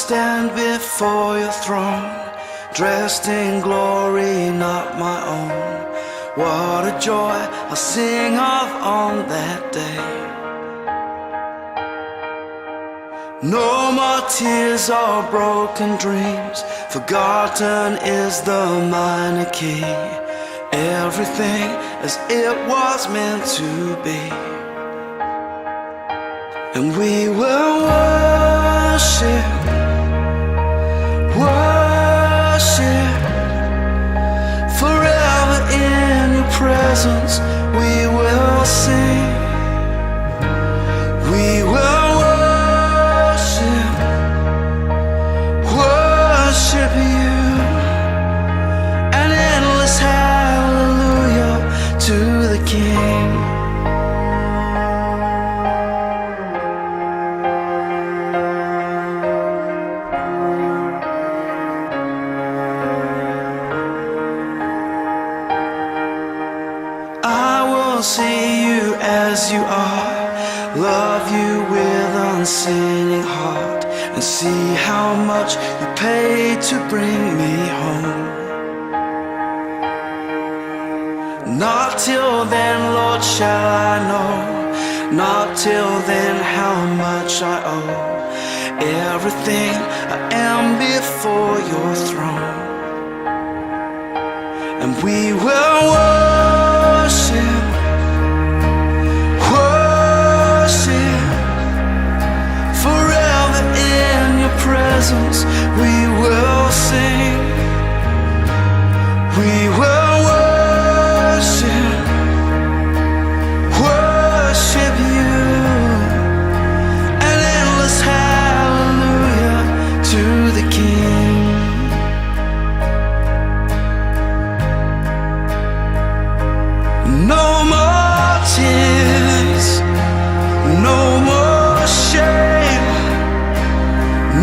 stand before your throne, dressed in glory not my own. What a joy I'll sing of on that day. No more tears or broken dreams, forgotten is the minor key. Everything as it was meant to be. And we will worship, worship, forever in your presence we will sing. We will worship, worship you, an endless hallelujah to the King. See you as you are, love you with unsinning heart, and see how much you paid to bring me home. Not till then, Lord, shall I know, not till then how much I owe. Everything I am before your throne, and we will worship, presence we will sing. We will worship, worship you, an endless hallelujah to the King. No more tears, no more shame,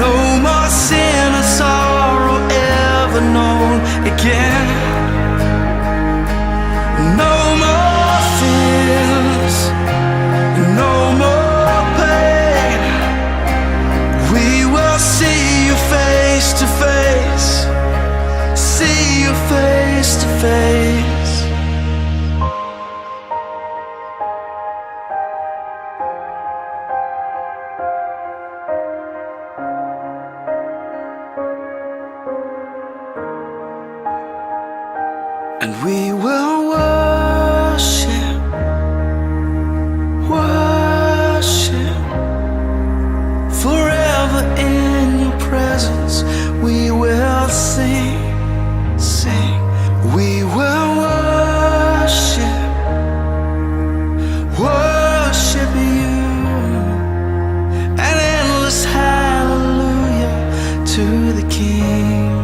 no more sin or sorrow ever known again. No more fears, no more pain. We will see you face to face, see you face to face. And we will worship, worship, forever in your presence we will sing, sing. We will worship, worship you, an endless hallelujah to the King.